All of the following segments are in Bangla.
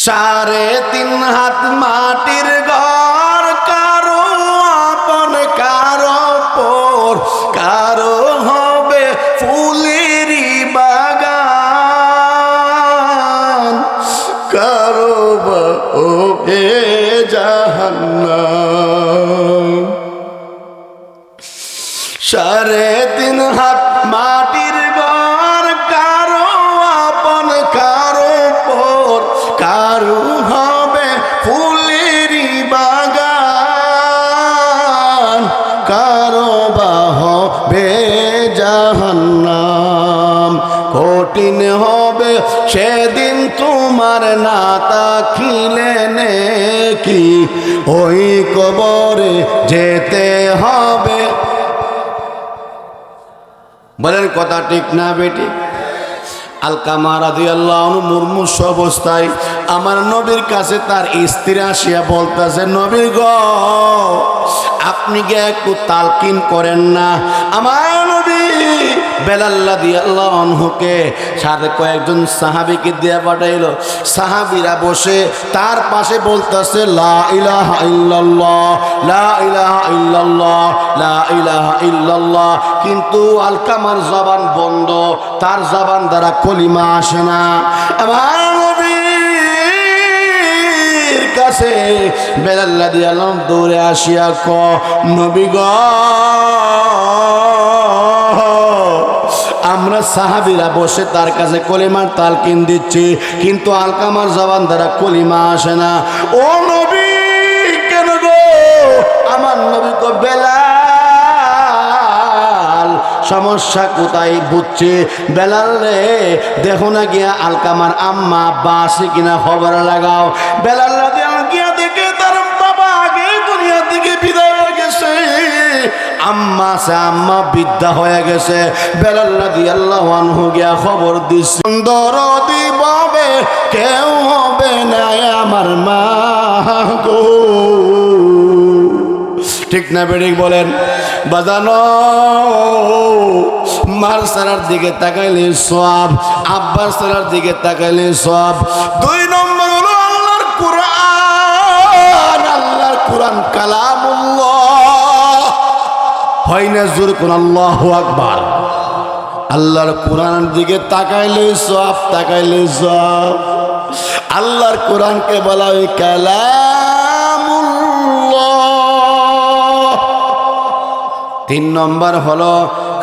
3.5 হাত মাটির ঘর, কারো আপন কারো পর, কারো হবে ফুলেরই বাগান, কারো বা হবে জাহান্নাম। 3.5 হাত মাটির ঘর, কারো আপন কারো পর, কারো হবে ফুলেরই বাগান, কারো বা হবে জাহান্নাম। কঠিন হবে সেদিন তোমার না তাকিলে নেকি, ওই কবরে যেতে হবে। বলেন কথা ঠিক না বেটি? আলকামা রাদিয়াল্লাহু আনহু মুমূর্ষ অবস্থায় আমার নবীর কাছে তার স্ত্রী আসিয়া বলতেছে, নবী গো, আপনি কি একটু তালকিন করেন না? আমার নবী বেলাল রাদিয়াল্লাহু আনহুকে সাথে কয়েকজন সাহাবীকে দিয়ে পাঠাইলো। সাহাবীরা বসে তার পাশে বলতেছে, লা ইলাহা ইল্লাল্লাহ, লা ইলাহা ইল্লাল্লাহ, লা ইলাহা ইল্লাল্লাহ। কিন্তু আলকামার জবান বন্ধ, তার জবান দ্বারা কলিমা আসে না। আমার নবীর কাছে বেলাল রাদিয়াল্লাহু আনহু দৌড়ে আসিয়া কয়, নবী গো, আমরা সাহাবীরা বসে তার কাছে কলিমার তালকিন দিচ্ছি, কিন্তু আলকামার জবান দ্বারা কলিমা আসে না। ও নবী, কেন গো? আমার নবী কো, বেলাল, সমস্যা কোথায় বুঝছে? বেলাল রে, দেখো না গিয়া আলকামার আম্মা বাসে কিনা খবর লাগাও। বেলাল রাদিয়াল্লাহু আনহু গিয়া দেখে তার বাবা আগে দুনিয়া থেকে বিদায় হয়ে গেছে, আম্মা সে আম্মা বিদ্যা হয়ে গেছে। বেলাল রাদিয়াল্লাহু আনহু গিয়া খবর দিছে, দরদি বাবে কেউ হবে না আমার মা গো। ঠিক না বেঠিক বলেন? বাজানো, মার সারার দিকে তাকাইলে সওয়াব, আব্বার সারার দিকে তাকাইলে সওয়াব। 2 নম্বর হলো আল্লাহর কুরআন। আল্লাহর কুরআন কালামুল্লাহ, হয় না জোর কোন আল্লাহু আকবার। আল্লাহর কুরআনের দিকে তাকাইলে সওয়াব, তাকাইলে সওয়াব। আল্লাহর কুরআনকে বলা হয় কালামুল্লাহ। 3 নম্বর হলো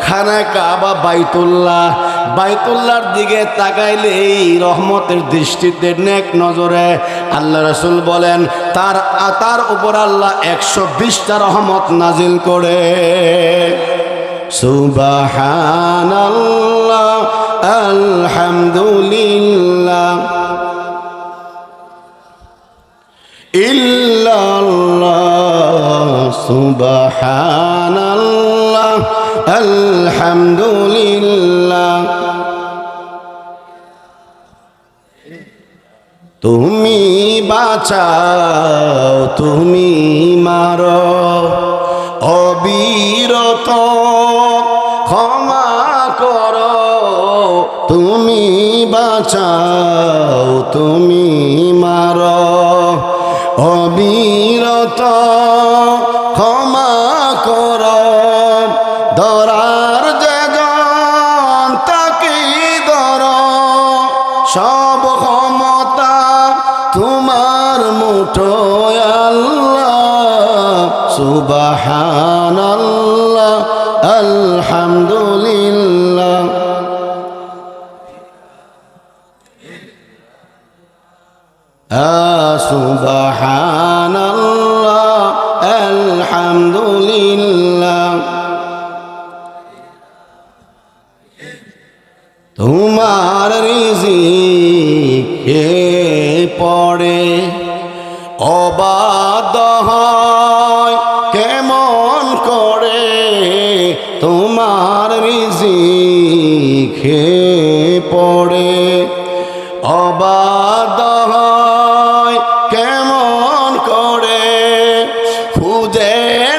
খানা কাবা, বাইতুল্লাহ। বাইতুল্লাহর দিকে তাকাইলে এই রহমতের দৃষ্টিতে নেক নজরে আল্লাহ রাসূল বলেন তার উপর আল্লাহ 120টা রহমত নাজিল করে। সুবহানাল্লাহ, আলহামদুলিল্লাহ, ইল্লাল্লাহ, সুবহানাল্লাহ, আলহামদুলিল্লাহ। তুমি বাঁচাও, তুমি মারো, অবিরত ক্ষমা করো। তুমি বাঁচাও, তুমি মারো, অবিরত ক্ষমা করো। ধরার যেজন তাকে ধরো, সব ক্ষমতা তোমার মুঠোয় আল্লাহ। সুবহানাল্লাহ, আলহামদুলিল্লাহ। সুবহানাল্লাহ, আলহামদুলিল্লাহ। তোমার রিজিকে পড়ে অবাধ্য হয় কেমন করে, তোমার রিজিকে পড়ে অবাধ্য হয় কেমন করে, খুঁজে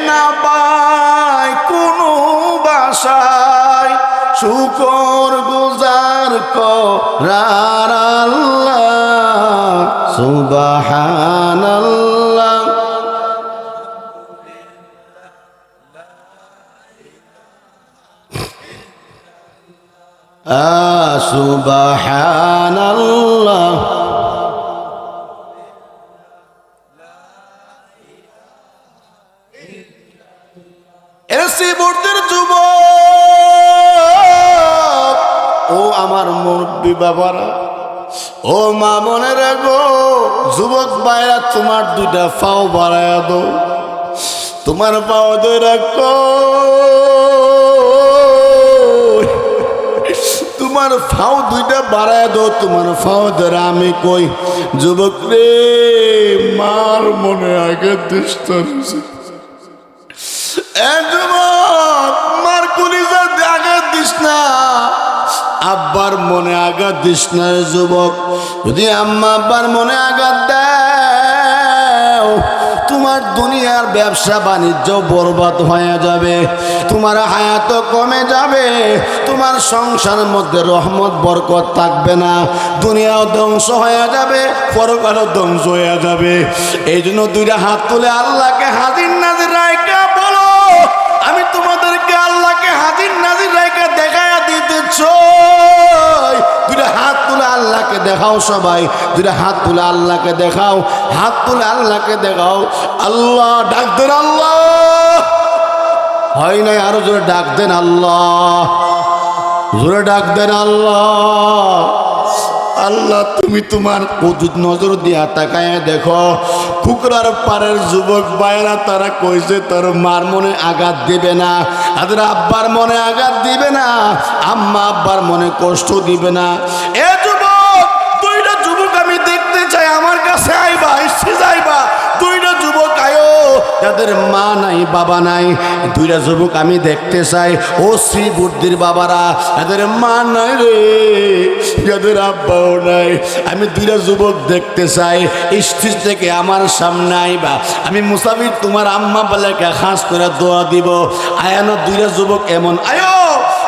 না পায় কোনো বাসায় শুকর গুজার করার আল্লাহ। সুবহানাল্লাহ সুবহানাল্লাহ এসি বর্তের যুবক ও আমার মুরব্বী বাবারা ও মা মনে রাখো যুবক ভাইরা তোমার দুইটা পাও বাড়ায়া দো তোমার পাও ধরে রাখো তোমার ফাও দুইটা বাড়ায় দো তোমার ফাও ধরে আমি কই যুবক রে মার মনে আগে দৃষ্ট যুবক মার কলিজা আঘাত দিস না আব্বার মনে আঘাত দিস না যুবক যদি আম্মা আব্বার মনে আঘাত দেও তোমার দুনিয়ার ব্যবসা বাণিজ্য বরবাদ হয়ে যাবে তোমার হায়াত কমে যাবে তোমার সংসারের মধ্যে রহমত বরকত থাকবে না দুনিয়াও ধ্বংস হয়ে যাবে পরকালও ধ্বংস হয়ে যাবে এই জন্য দুইটা হাত তুলে আল্লাহকে হাজির নাজির রাইকা বলো আমি তোমাদেরকে আল্লাহকে হাজির নাজির রাইকা দেখায়া দিতে চাই দুইটা হাত তুলে আল্লাহকে দেখাও সবাই দুইটা হাত তুলে আল্লাহকে দেখাও হাত তুলে আল্লাহকে দেখাও আল্লাহ ডাক দেন আল্লাহ হয় নাই আরো জোরে ডাক দেন আল্লাহ জোরে ডাক দেন আল্লাহ আল্লাহ তুমি তোমার ওজুদ নজর দিয়া তাকায় দেখো পুকুরার পাড়ের যুবক ভাইরা তারা কইছে তোর মার মনে আঘাত দিবে না তাদের আব্বার মনে আঘাত দিবে না আম্মা আব্বার মনে কষ্ট দিবে না এ যুবক দুইটা যুবক আমি দেখতে চাই আমার কাছে আইবা এসে যাইবা দুইটা যুবক আয়ো যাদের মা নাই বাবা নাই দুইটা যুবক আমি দেখতে চাই ও শ্রী বুদ্ধির বাবারা যাদের মা নাই রে যাদের আব্বাও নাই আমি দুইটা যুবক দেখতে চাই স্টেজ থেকে আমার সামনে আইবা আমি মুসাফির তোমার আম্মা বালাকে খাস করে দোয়া দিব আয়ানো দুইটা যুবক এমন আয়ো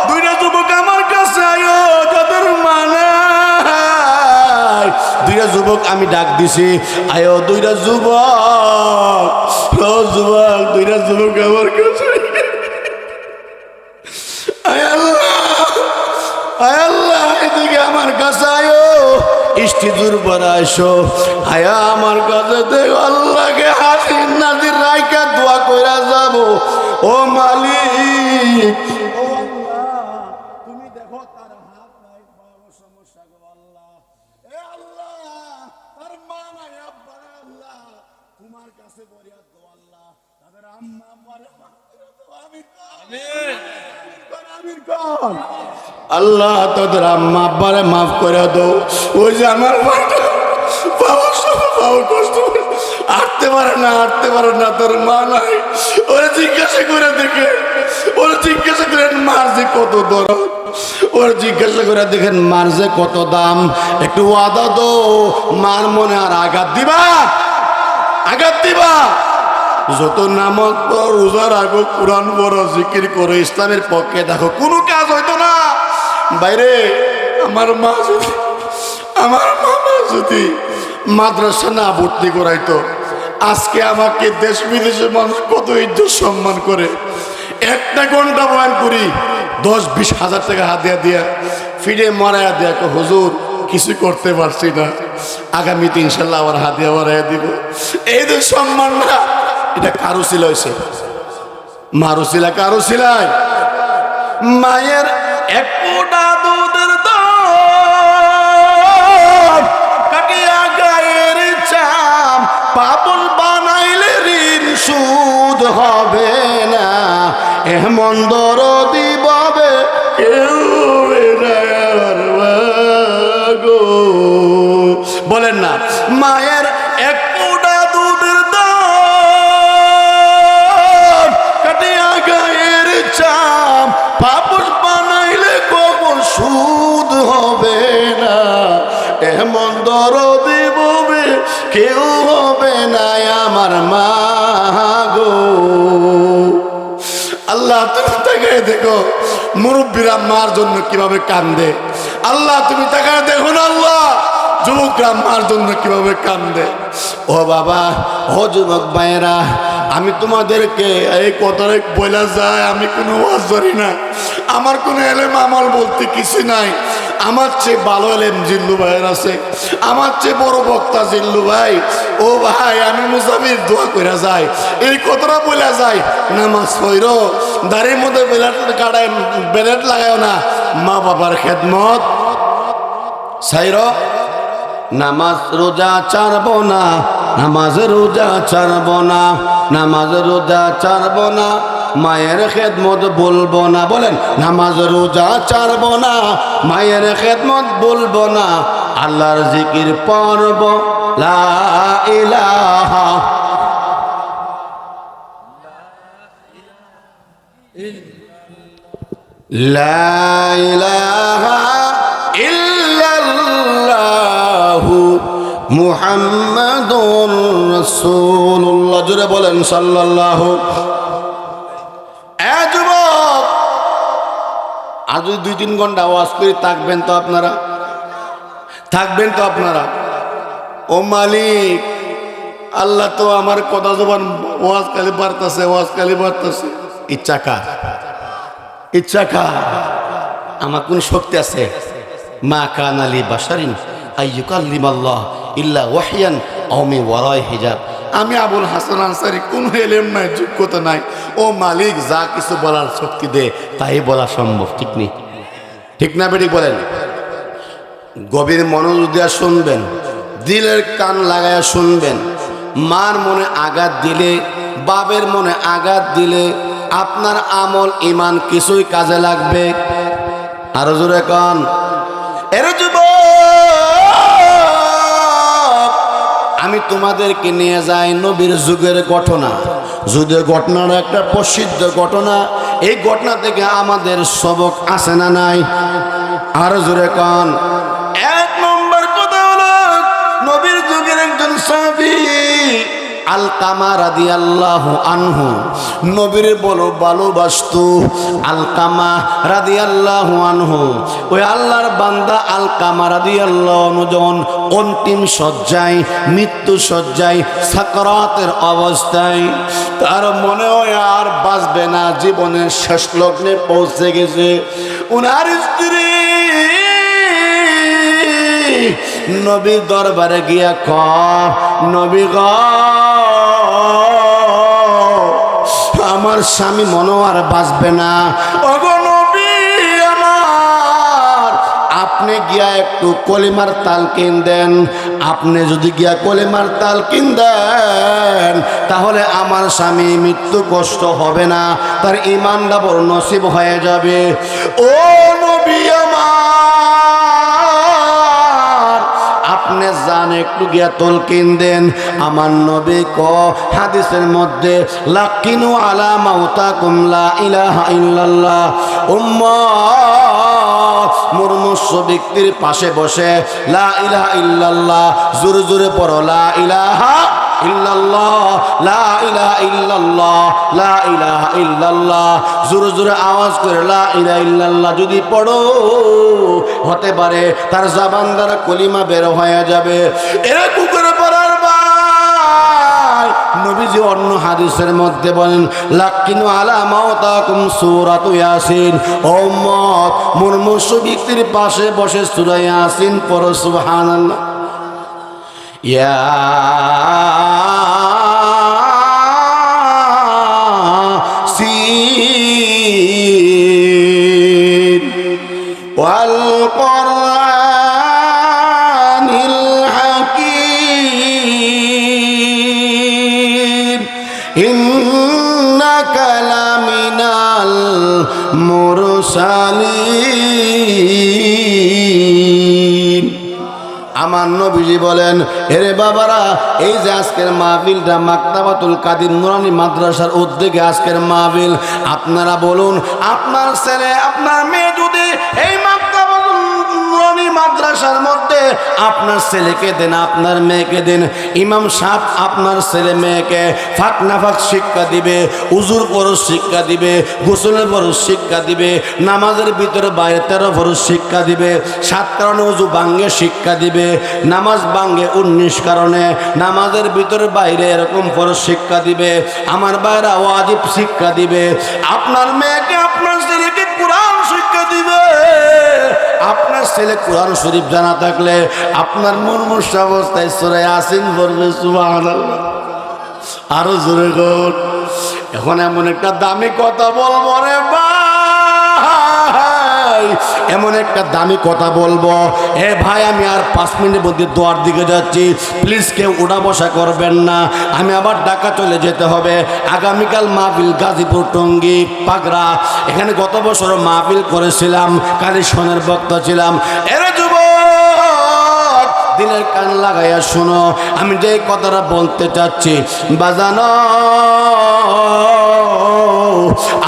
দুইটা যুবক আমার কাছে আয়ো যাদের মা নাই দুইটা যুবক আমি ডাক দিছি আয়ো দুইটা যুবক ও যুবক দুইটা যুবক আমার কাছে আয় আল্লাহ এদিকে আমার কাছে আয়ো স্টেজের উপর আসো আয়া আমার কাছে দেখো আল্লাহকে হাজির নাজির রাইকা দোয়া কইরা যাব ও মালিক ও আল্লাহ তুমি দেখো তার হাত নাই বড় সমস্যা গো আল্লাহ এ আল্লাহ তার মা নাই আব্বা নাই আল্লাহ তোমার কাছে বরিয়া দো আল্লাহ তাদের আম্মা আব্বারে মাফ করে দাও আমিন আমিন কোন আল্লাহ তোদের আম্মা আব্বারে মাফ করে দাও ওই যে আমার বাবা কষ্ট হাঁটতে পারে না তোর মা নাই ওরা জিজ্ঞাসা করে দেখে ওরা জিজ্ঞাসা করেন মার যে কত দরদ ওরা জিজ্ঞাসা করে দেখেন মার যে কত দাম একটু ওয়াদা দো মার মনে আর আঘাত দিবা যত নামাজ পড় রোজা রাখো কোরআন পড়ো জিকির করো ইসলামের পক্ষে দেখো কোনো কাজ হইতো না বাইরে আমার মামা যদি মাদ্রাসা না ভর্তি করাইতো আজকে আমাকে দেশ বিদেশের মানুষ কত ইজ্জত সম্মান করে একটা ঘন্টা বয়ান করি 10-20 হাজার টাকা হাতিয়া দিয়া ফিরে মারাইয়া দিয়া হুজুর কিছু করতে পারছি না আগামীতে ইনশাল্লাহ আবার হাতিয়া মারাইয়া দিব এই যে সম্মান না এটা কারো ছিল হয়েছে মারো ছিলা কারো ছিলাই মায়ের এক ফোঁটা দুধের দাম কাটিয়া গায়ের চাম পাগল বানাইলে ঋণ সুদ হবে না এমন দরদি পাবে কেউ গো বলেন না মায়ের এক ফোঁটা দুধের দাম কাটিয়া গায়ের চাম পাপস বানাইলে কবর সুদ হবে না এমন দরদি ববে কেউ হবে না আমার মা গো আল্লাহ তুমি তাকায় দেখো মুরব্বীরা মার জন্য কিভাবে কান্দে আল্লাহ তুমি তাকায় দেখো না আল্লাহ যুবকরা মার জন্য কিভাবে কান্দে। ও বাবা, ও যুবক ভাইয়েরা, আমি তোমাদেরকে এই কথাটা বলা যায়, আমি কোনো ওয়াজ করি না, আমার কোনো এলেম আমল বলতে কিছু নাই। আমার চেয়ে ভালো এলেম জিল্লু ভাইয়ের আছে, আমার চেয়ে বড় বক্তা জিল্লু ভাই। ও ভাই, আমি মুসাফির দোয়া করে যাই, এই কথাটা বলা যায়, নামাজ পড়ো, দাড়ির মধ্যে বেলেট লাগাও না, মা বাবার খেদমত সাইর, নামাজ রোজা ছাড়বো না, নামাজ রোজা ছাড়বো না, নামাজ রোজা ছাড়বো না, মায়ের খেদমত বলবো না। বলেন, নামাজ রোজা ছাড়বো না, মায়ের খেদমত বলবো না, আল্লাহর জিকির পড়ব, লা ইলাহা লা ইলাহা ইল্লাল্লাহু মুহাম্মাদুর রাসূলুল্লাহ। জোরে বলেন সাল্লাল্লাহু। এ যুবক, আজ 2-3 ঘন্টা ওয়াজ করে থাকবেন তো আপনারা, থাকবেন তো আপনারা। ও মালিক, আল্লাহ তো আমার কথা জবান ওয়াজ খালি বাড়তেছে, ওয়াজ খালি বাড়তেছে। ইচ্ছা কার? ইচ্ছা কার? আমার কোন শক্তি আছে? মা কানা লি বাশারিন আইয়ুকাল্লিমাল্লাহ ইল্লা ওয়াহয়ান আও মিন ওয়ারাই হিজাব। আমি আবুল হাসান আনসারী, কোন এলেম নাই, যোগ্যতা নাই। ও মালিক, যা কিছু বলার শক্তি দে, তাই বলা সম্ভব। ঠিক নেই? ঠিক না বেঠিক বলেন? গভীর মনোযোগ দিয়ে শুনবেন, দিলের কান লাগায়া শুনবেন। মার মনে আঘাত দিলে, বাবের মনে আঘাত দিলে আপনার আমল ইমান কিছুই কাজে লাগবে। আরো জোরে কান। এরে যুবক, আমি তোমাদেরকে নিয়ে যাই নবীর যুগের ঘটনা। যুগের ঘটনার একটা প্রসিদ্ধ ঘটনা। এই ঘটনা থেকে আমাদের সবক আছে না নাই? আরো জোরে কান। 1 নম্বর কথা হলো, নবীর যুগের একজন সাহাবী আলকামা রাদিয়াল্লাহু আনহু নবীর বলো ভালোবাসতো। আলকামা রাদিয়াল্লাহু আনহু, ওই আল্লাহর বান্দা আলকামা রাদিয়াল্লাহু আনহু যখন অন্তিম শয্যায়, মৃত্যু শয্যায়, সাকরাতের অবস্থায়, তার মনে হয় আর বাঁচবে না, জীবনের শেষ লগ্নে পৌঁছে গেছে। উনার স্ত্রী নবীর দরবারে গিয়া নবী গ, আমার স্বামী মনে আর বাঁচবে না। ওগো নবী আমার, আপনি গিয়া একটু কলিমার তালকিন দেন। আপনি যদি গিয়া কলিমার তালকিন দেন, তাহলে আমার স্বামী মৃত্যু কষ্ট হবে না, তার ঈমানটা বড় নসিব হয়ে যাবে। ও নবী আমার, আপনি যান একটু গিয়া তলকিন দেন। আমার নবী হাদিসের মধ্যে, লাকিনু আলা মাউতাকুম লা ইলাহা ইল্লাল্লাহ। উম্মত, মুমূর্ষু ব্যক্তির পাশে বসে লা ইলাহা ইল্লাল্লাহ জোরে জোরে পড়ো, লা ইলাহা ইল্লাল্লাহ, লা ইলাহা ইল্লাল্লাহ, লা ইলাহা ইল্লাল্লাহ। জোরে জোরে আওয়াজ করে লা ইলাহা ইল্লাল্লাহ যদি পড়ো, হতে পারে তার জবান দ্বারা কলিমা বের হয়ে যাবে। এরা কুকুরে পড়ার ভাই, নবীজি অন্য হাদিসের মধ্যে বলেন, লাকিনু আলা মাউতাকুম সূরাতু ইয়াসিন। ও উম্মত, মুমূর্ষু ব্যক্তির পাশে বসে সূরা ইয়াসিন পড়ো। সুবহানাল্লাহ। ইয়াসিন ওয়াল কুরআনিল হাকীম ইন্নাকা লামিনাল মুরসালিন। আমার নবীজি বলেন, এরে বাবারা, এই যে আজকের মাহফিলটা মাকতাবাতুল কাদির নুরানি মাদ্রাসার উদ্যোগে আজকের মাহফিল, আপনারা বলুন, আপনার ছেলে আপনার মেয়ে যদি এই মাকতাবাতুল নুরানি নুরানি মাদ্রাসার মধ্যে আপনার ছেলেকে দেন, আপনার মেয়েকে দেন। ইমাম সাহেব আপনার ছেলে মেয়েকে ফাঁক নাফাক শিক্ষা দিবে, উজুর ফরজ শিক্ষা দিবে, গোসলের ফরজ শিক্ষা দিবে, নামাজের ভিতরে বাইরে 13 ফরজ শিক্ষা দিবে, 7 কারণে উজু ভাঙ্গে শিক্ষা দিবে, নামাজ ভাঙ্গে 19 কারণে, নামাজের ভিতরে বাইরে এরকম ফরজ শিক্ষা দিবে। আমার বাইরা ওয়াজিব শিক্ষা দিবে। আপনার মেয়েকে আপনার ছেলেকে কোরআন শিক্ষা দিবে। আপনার ছেলে কোরআন শরীফ জানা থাকলে আপনার মুমূর্ষ অবস্থায় সূরা ইয়াসিন পড়বে। সুবহানাল্লাহ, আরো জোরে কর। এখন এমন একটা দামি কথা বলবো রে ভাই, এমন একটা দামি কথা বলবো। এ ভাই, আমি আর 5 মিনিটের মধ্যে দোয়ার দিকে যাচ্ছি, প্লিজ কেউ উঠা বসা করবেন না। আমি আবার ঢাকা চলে যেতে হবে। আগামীকাল মাহফিল গাজীপুর, টঙ্গী, পাগড়া। এখানে গত বছর মাহফিল করেছিলাম, কালীশনের বক্তা ছিলাম। এরে যুবক, দিলের কান লাগাইয়া শোনো, আমি যে কথাটা বলতে চাচ্ছি বাজানো,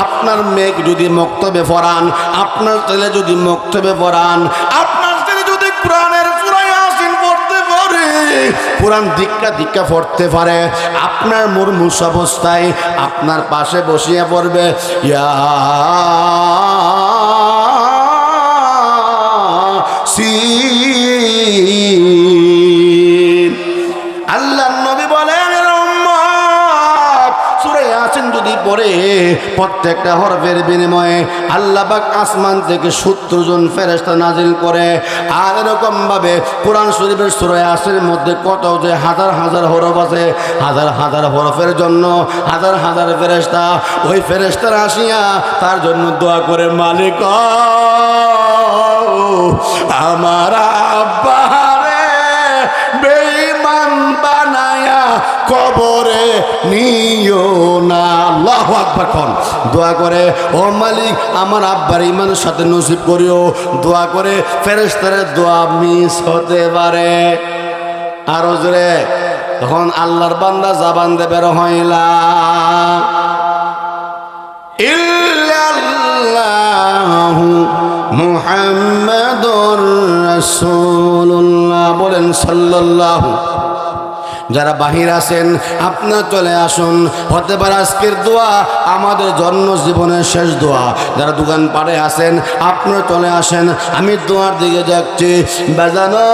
আপনার মেয়ে যদি মক্তবে পড়ান, আপনার ছেলে যদি মক্তবে পড়ান, আপনার ছেলে যদি কোরআনের সূরা ইয়াসিন পড়তে পারে, কোরআন দীক্ষা পড়তে পারে, আপনার মুমূর্ষ অবস্থায় আপনার পাশে বসিয়ে পড়বে ইয়াসিন। আল্লাহর নবী বলেন, যদি পড়ে প্রত্যেকটা হরফের বিনিময়ে আল্লাহ পাক আসমান থেকে 70 জন ফেরেশতা নাজিল করে। আর এরকম ভাবে কোরআন শরীফের সূরা ইয়াসিনের মধ্যে কত যে হাজার হাজার হরফ আছে, হাজার হাজার হরফের জন্য হাজার হাজার ফেরেশতা, ওই ফেরেশতারা আসিয়া তার জন্য দোয়া করে, মালিক আমার আব্বারে বেঈমান বানায়া কবরে নিও না। আল্লাহু আকবার কোন দোয়া করে, ও মালিক আমার আব্বার ইমানের সাথে নসিব করিও। দোয়া করে ফেরেশতাদের দোয়া মিস হতে পারে। আর জোরে তখন আল্লাহর বান্দা জবান দিয়ে বের হইলা ইল্লাল্লাহু মুহাম্মাদুর রাসূলুল্লাহ, বলেন সাল্লাল্লাহু। যারা বাহির আছেন আপনারা চলে আসুন, হতে পারে আজকের দোয়া আমাদের জন্য জীবনের শেষ দোয়া। যারা দোকান পাড়ে আছেন আপনারা চলে আসেন, আমি দোয়ার দিকে যাচ্ছি। বাজানো,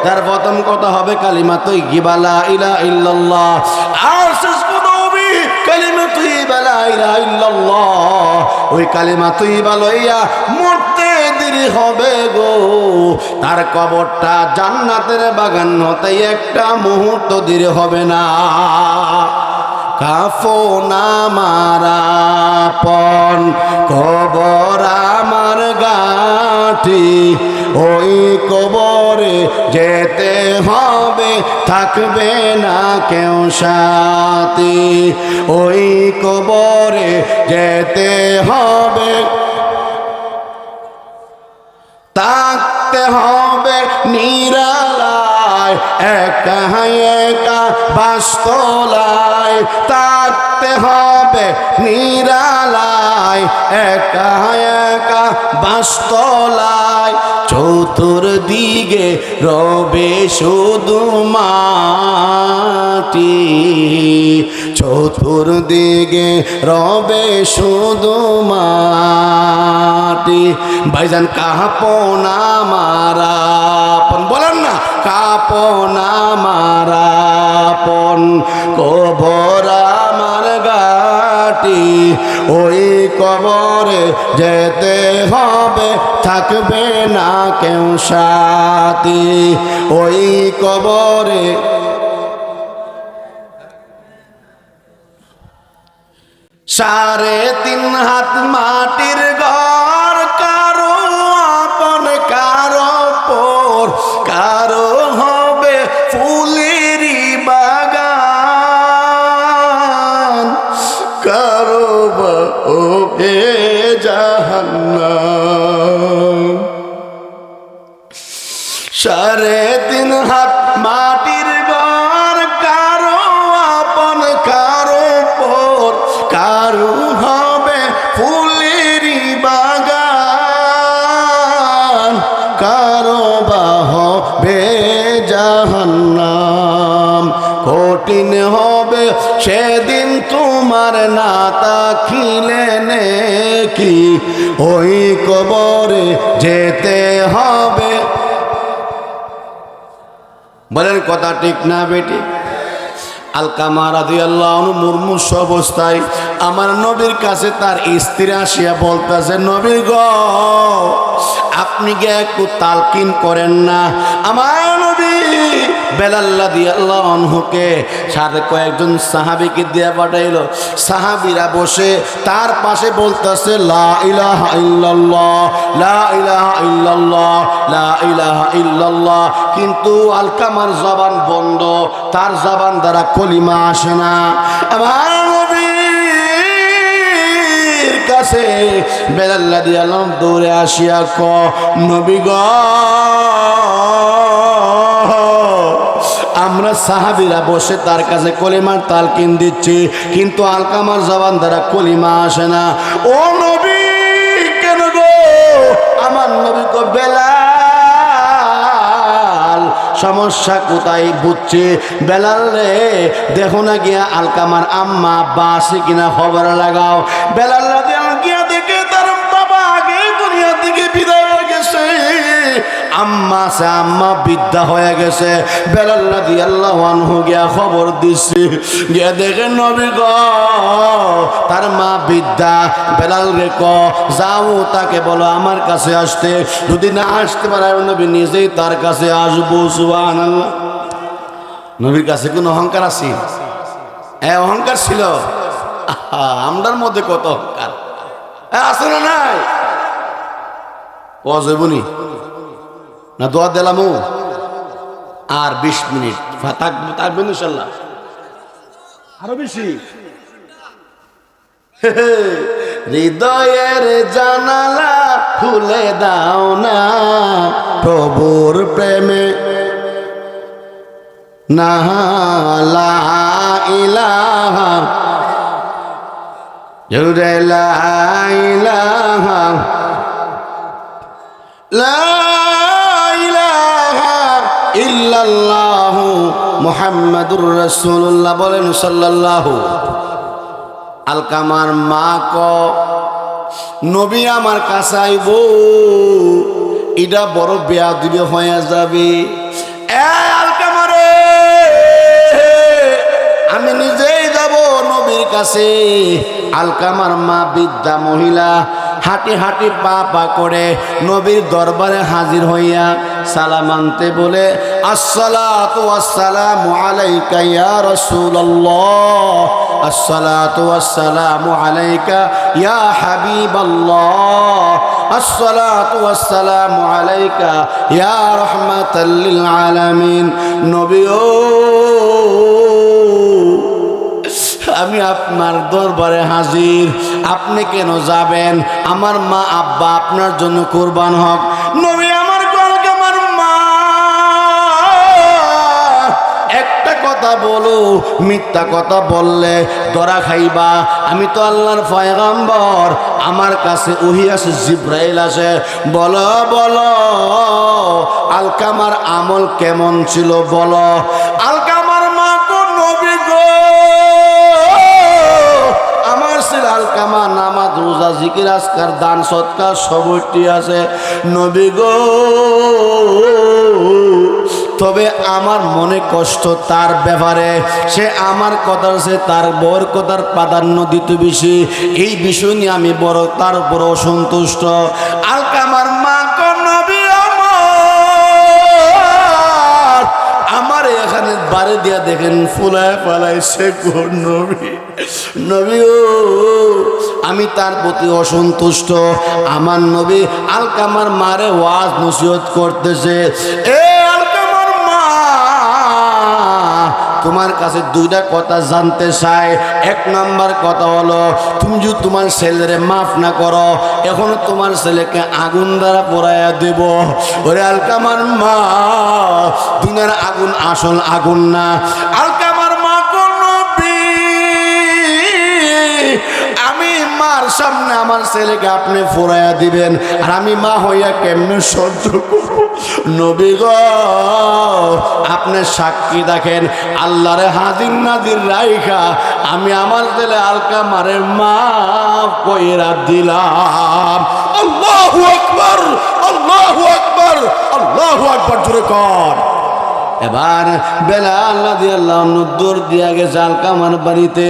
তার প্রথম কথা হবে কালিমা তাইয়্যিবা লা ইলাহা ইল্লাল্লাহ। আর শেষ কথা হবে কালিমা তাইয়্যিবা লা ইলাহা ইল্লাল্লাহ। ওই কালিমা তাইয়্যিবা লইয়া মরতে দেরি হবে গো, তার কবরটা জান্নাতের বাগান হতে একটা মুহূর্ত দেরি হবে না। কাফন আমার আপন, কবর আমার গাঁটি, ওই কবরে যেতে হবে, থাকবে না কেউ সাথী। ওই কবরে যেতে হবে, থাকতে হবে নিরালায়, একা একা বাসতলায়, থাকতে হবে নিরালায়, একা একা বাসতলায়। চতুর্দিকে রবে শুধু মাটি, চতুর্দিকে রবে শুধু মাটি। ভাইজান কাঁপন আমার আপন, বলেন না কাঁপন আমার আপন, কবর আমার গাটি, ওই কবরে যেতে হবে, থাকবে না কেউ সাথী। ওই কবরে 3.5 হাত মাটির ঘর, কারো আপন কারো পর, কারো হবে ফুলেরই বাগান, কারো বা হবে জাহান্নাম। 3.5 হাত মাটির ঘর, কারো আপন কারো পর, কারো হবে ফুলেরই বাগান, কঠিন হবে সেদিন তোমার না তাকিলে নেকি ওই কবরে যেতে হবে। বলেন কথা ঠিক না বেটি? আলকামা রাদিয়াল্লাহু আনহু মুমূর্ষু অবস্থায় আমার নবীর কাছে তার স্ত্রী আসিয়া বলতেছে, নবী গো, আপনি কি একটু তালকিন করেন না? আমার নবী বেলাল রাদিয়াল্লাহু আনহুকে সাথে কয়েকজন সাহাবীকে দিয়ে পাঠাইলো। সাহাবীরা বসে তার পাশে বলতেছে, লা ইলাহা ইল্লাল্লাহ, লা ইলাহা ইল্লাল্লাহ, লা ইলাহা ইল্লাল্লাহ। কিন্তু আলকামার জবান বন্ধ, তার জবান দ্বারা কলিমা আসে না। আমার নবীর কাছে বেলাল রাদিয়াল্লাহু আনহু দৌড়ে আসিয়া কয়, নবী গো, আমরা সাহাবীরা বসে তার কাছে কলিমার তালকিন দিচ্ছি, কিন্তু আলকামার জবান দ্বারা কলিমা আসে না। ও নবী, কেন গো? আমার নবী কো, বেলাল, সমস্যা কোথায় বুঝছে? বেলাল রে, দেখো না গিয়া আলকামার আম্মা আব্বা আছে কিনা খবর লাগাও। বেলাল রাদিয়াল্লাহু গিয়া দেখে তার বাবা আগে দুনিয়া থেকে বিদায় হয়ে গেছে, আম্মা সে আম্মা বিদ্যা হয়ে গেছে। বেলাল রাদিয়াল্লাহু আনহু গিয়া খবর দিচ্ছে, গিয়া দেখে নবী গো, তার মা বিদ্যা। বেলাল রে ক, যাও তাকে বলো আমার কাছে আসতে, যদি না আসতে পারে নবী নিজেই তার কাছে আসবো। সুবহানাল্লাহ। নবীর কাছে কোন অহংকার আছে? অহংকার ছিল? আমরার মধ্যে কত অহংকার আছে না? নাই অজবনি না? দোয়া দিলাম আর 20 মিনিট থাকবেন ইনশাল্লাহ, আরো বেশি। হৃদয়ের জানালা খুলে দাও না প্রভুর প্রেমে, না লা ইলাহা লা ইলাহা লা ইলাহা ইল্লাল্লাহু মুহাম্মাদুর রাসূলুল্লাহ। বলেন সাল্লাল্লাহু। আলকামার মা ক, নবী আমার কাছে আইব, এটা বড় বেয়াদবি হয়ে যাবে। আলকামারে, আমি নিজেই যাব নবীর কাছে। আলকামার মা বিদ্যা মহিলা হাঁটি হাঁটি পা পা করে নবীর দরবারে হাজির হইয়া সালাম আনতে বলে, আসসালাতু ওয়াসসালামু আলাইকা ইয়া রাসূলুল্লাহ, আসসালাতু ওয়াসসালামু আলাইকা ইয়া হাবিবাল্লাহ, আসসালাতু ওয়াসসালামু আলাইকা ইয়া রাহমাতাল লিল আলামিন। নবী ও, আমি আপনার দরবারে হাজির, আপনি কেন যাবেন? আমার মা আব্বা আপনার জন্য কুরবান হক। নবী আমার গলকে, আমার মা, একটা কথা বলো, মিথ্যা কথা বললে ধরা খাইবা। আমি তো আল্লাহর পয়গম্বর, আমার কাছে ওহী আসে, জিবরাইল আসে। বলো বলো, আলকামার আমল কেমন ছিল বলো। আলকামার মা কো, নবী গো, আলকামা নামাজ রোজা জিকির আজকার দান সৎকার সবটি আছে নবী গো, তবে আমার মনে কষ্ট তার ব্যাপারে। সে আমার কথা, সে তার বউর কথার প্রাধান্য দিতে বেশি। এই বিষয় নিয়ে আমি বড় তার উপর অসন্তুষ্ট। আলকামার মা কো, নবী আমার এখানে বাড়ি দিয়া দেখেন ফুলায় পালাইছে গো নবী। নবী ও, আমি তার প্রতি অসন্তুষ্ট। আমার নবী আলকামার মারে ওয়াজ নসিহত করতেছে, এ আলকামার মা, তোমার কাছে দুইটা কথা জানতে চাই। এক নাম্বার কথা হলো, তুমি যদি তোমার ছেলেরে মাফ না করো, এখন তোমার ছেলেকে আগুন দ্বারা পোড়াইয়া দেব। ওরে আলকামার মা, দুনিয়ার আগুন আসল আগুন না। আলকামার মা কোন নবী, আমি মার সামনে আমার ছেলেকে আপনি পোড়াইয়া দিবেন, আর আমি মা হইয়া কেমনে সহ্য করব? নবী গো আপনি সাক্ষী দেখেন আল্লাহরে হাজির নাজির রাইখা আমি আমার ছেলে আলকামারে মাফ কইরা দিলাম। আল্লাহু আকবার, আল্লাহু আকবার, আল্লাহু আকবার জোরে কর। এবার বেলাল রাদিয়াল্লাহু আনহু দৌড় দিয়া গেছে আলকামার বাড়িতে।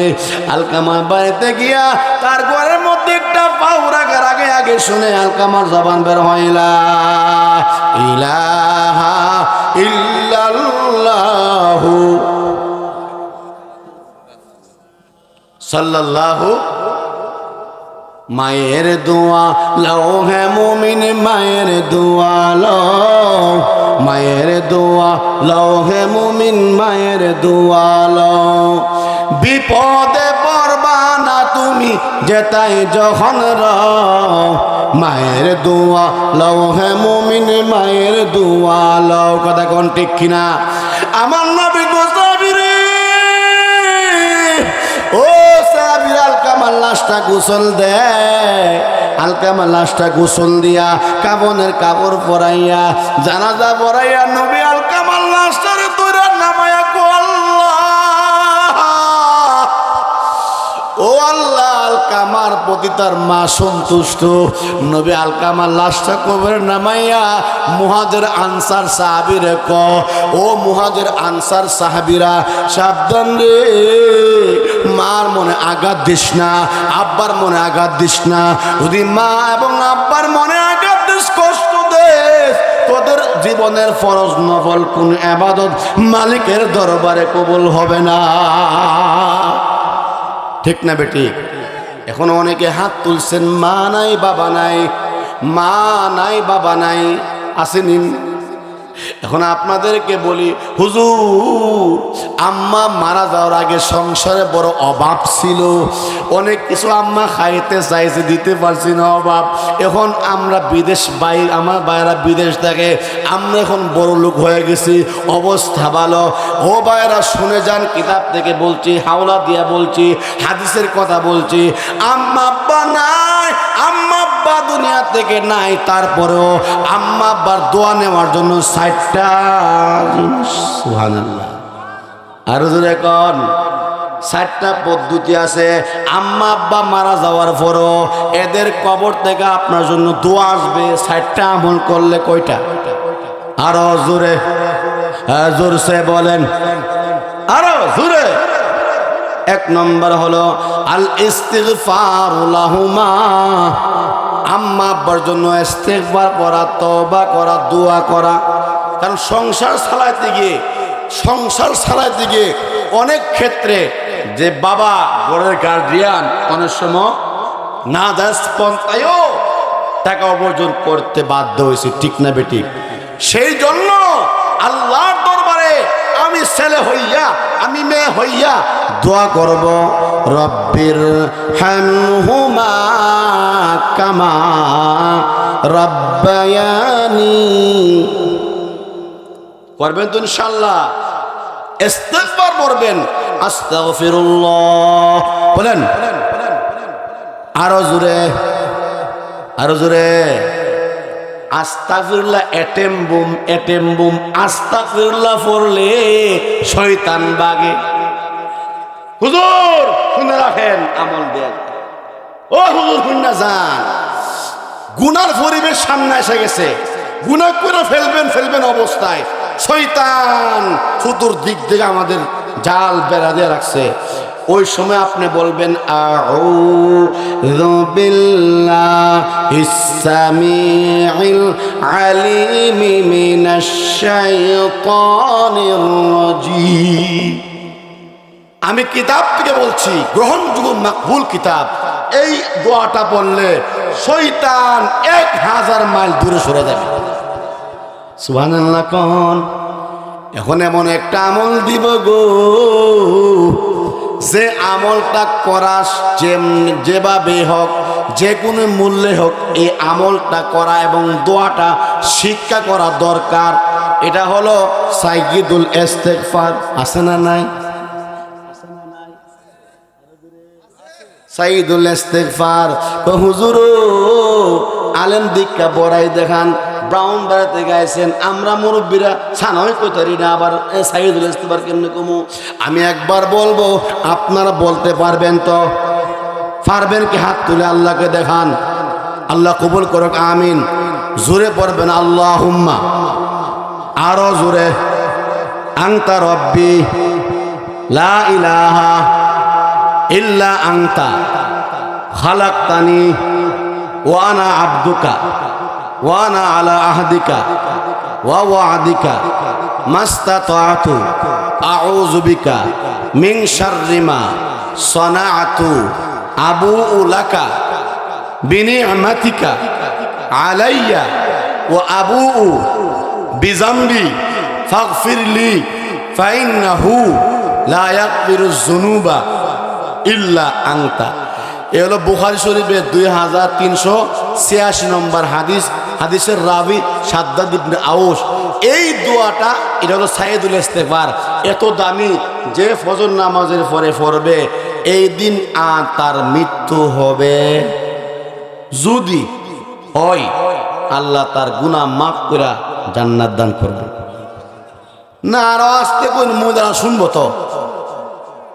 আলকামার বাড়িতে গিয়া তার ঘরের মধ্যে একটা পাউ রাখার আগে আগে শুনে আলকামার জবান বের হইলা ইলাহা ইল্লাল্লাহু সাল্লাল্লাহু। মায়ের দোয়া লও হে মুমিন মায়ের দোয়া লও, মায়ের দোয়া লও হে মুমিন মায়ের দোয়া লও। বিপদে পড়বা না তুমি যেতাই যখন রও, মায়ের দোয়া লও হে মুমিন মায়ের দোয়া লও। কথা কোন ঠিক কিনা? আমার নবী গো সাবিরে ও সাবির আলকামার লাশটা গোসল দে। আলকামার লাশটা গোসল দিয়া কাফনের কাপড় পরাইয়া জানাজা পরাইয়া নবী আলকামার লাশটারে তোরা নামায়া গো আল্লাহ, ও আল্লাহ আলকামার প্রতি তার মা সন্তুষ্ট। নবী আলকামার লাশটা কবরে নামাইয়া মুহাজির আনসার সাহাবীরে ক ও মুহাজির আনসার সাহাবীরা সাবধান রে, মার মনে আঘাত দিস না, আব্বার মনে আঘাত দিস না। যদি মা এবং আব্বার মনে আঘাত দিস কষ্ট দেস তোদের জীবনের ফরজ নফল কোন ইবাদত মালিকের দরবারে কবুল হবে না। ঠিক না বেটি? এখন অনেকে হাত তুলছেন মা নাই বাবা নাই, মা নাই বাবা নাই, আসেনি। এখন আপনাদেরকে বলি হুজুর আম্মা মারা যাওয়ার আগে সংসারে বড় অভাব ছিল, অনেক কিছু আম্মা খাইতে চাইছে দিতে পারছি না অভাব। এখন আমরা বিদেশ আমার ভাইয়েরা বিদেশ থাকে, আমরা এখন বড় লোক হয়ে গেছি, অবস্থা ভালো। ও ভাইয়েরা শুনে যান, কিতাব থেকে বলছি, হাওলা দিয়া বলছি, হাদিসের কথা বলছি। আম্মা আব্বা নাই, আম্মা আব্বা দুনিয়া থেকে নাই, তারপরেও আম্মা আব্বার দোয়া নেওয়ার জন্য 60টা সুবহানাল্লাহ আরো জোরে কোন 60টা পদ্ধতি আছে। আম্মা আব্বা মারা যাওয়ার পরও এদের কবর থেকে আপনার জন্য দোয়া আসবে। 60টা আমল করলে কয়টা? আরো জোরে জোরসে বলেন, আরো জোরে। 1 নম্বর হলো আল ইস্তিগফার লাহুমা, আম্মা আব্বার জন্য ইস্তিগফার করা, তওবা করা, দোয়া করা। কারণ সংসার চালাইতে গিয়ে অনেক ক্ষেত্রে যে বাবা ঘরের গার্ডিয়ান অনেক সময় না দাস পন্থায়ও টাকা উপার্জন করতে বাধ্য হয়েছে। ঠিক না বেটি? সেই জন্য আল্লাহর দরবারে আমি ছেলে হইয়া আমি মেয়ে হইয়া দোয়া করব, রব্বির হামহুমা কামা রব্বায়ানি। করবেন তো ইনশাআল্লাহ? ইস্তিগফার করবেন, আস্তাগফিরুল্লাহ বলেন, আরো জোরে আরো জোরে। আস্তাগফিরুল্লাহ এটেম বুম আস্তাগফিরুল্লাহ পড়লে শয়তান ভাগে। হুজুর শুনে রাখেন, আমল দেন। ও হুজুর শুনে যান, গুনার পরিবেশ সামনে এসে গেছে, গুনাহ করে ফেলবেন অবস্থায় শয়তান চতুর্দিক থেকে আমাদের জাল বেড়া দিয়ে রাখছে। ওই সময় আপনি বলবেন আউযু বিল্লাহিস সামিউল আলিম মিনাশ শাইতানির রাজীম। আমি কিতাব থেকে বলছি, গ্রহণযোগ্য মাকবুল কিতাব। এই দোয়াটা বললে শয়তান 1000 মাইল দূরে সরে যাবে। সুবহানাল্লাহ কোন। এখন এমন একটা আমল দিব গো, যে আমলটা করা যেভাবে হোক, যে কোনো মূল্যে হোক, এই আমলটা করা এবং দোয়াটা শিক্ষা করা দরকার। এটা হলো সাইয়্যিদুল ইস্তিগফার। আছে না নাই? সাইয়্যিদুল ইস্তিগফার। হুজুর আলেম দীক্ষা বড়াই দেখান, ব্রাউন বাড়িতে গাইছেন, আমরা মুরব্বীরা ছানাই কইতারি না, আবার সাইদুল ইস্তেফার কেমনে কমু? আমি একবার বলবো, আপনারা বলতে পারবেন তো? পারবেন কি? হাত তুলে আল্লাহকে দেখান। আল্লাহ কবুল করুক, আমিন। জোরে পড়বেন আল্লাহুম্মা, আরো জোরে। আনতা রব্বি লা ইলাহা ইল্লা আনতা খালাকতানি ওয়া আনা আবদুকা ওয়া আনা আলা আহদিকা ওয়া ওয়াদিকা মাস্তাতাতু আউযু বিকা মিন শাররি মা সানাআতু আবুউ লাকা বিনি'মাতিকা আলাইয়া ওয়া আবুউ বিযামবি ফাগফিরলি ফাইন্নাহু লা ইয়াগফিরুয যুনুবা ইল্লা আনতা। এ হলো বুখারী শরীফের 2386 নম্বর হাদিস। হাদিসের রাবি সাদ্দাদ ইবনে আউস। এই দোয়াটা এটা হলো সাইদুল ইস্তেগফার। এত দামি, যে ফজর নামাজের পরে পড়বে এই দিন আর তার মৃত্যু হবে। যদি হয় আল্লাহ তার গুনাহ মাফ করে জান্নাত দান করবে। না আরো আসতে কোন মুদারা শুনবো তো,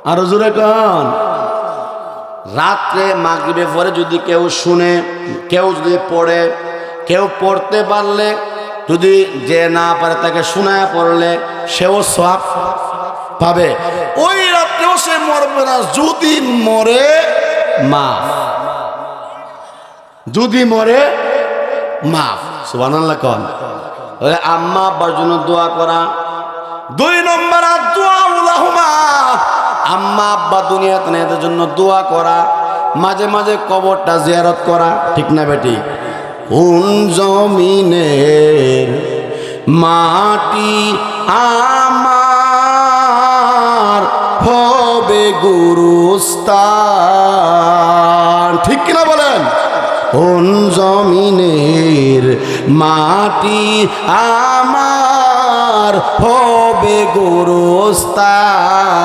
আরো জোরে কান। রাত্রে মাগরিবের পরে যদি কেউ শুনে, কেউ যদি পড়ে, কেউ পড়তে পারলে, যদি যে না পারে তাকে শোনায় পড়লে সেও সওয়াব পাবে। ওই রাত্রেও সে মরবে না, যদি মরে মাফ, যদি মরে মাফ। সুবহানাল্লাহ কোন। আম্মা আব্বার জন্য দোয়া করা। 2 নম্বর দোয়া উলাহুমা, আম্মা আব্বা দুনিয়াতে নেই এদের জন্য দোয়া করা, মাঝে মাঝে কবরটা জিয়ারত করা, ঠিক না বেটি? কোন জমিনের মাটি আমার হবে গুরুস্থান, ঠিক কিনা বলেন? কোন জমিনের মাটি আমার হবে গুরুস্থান।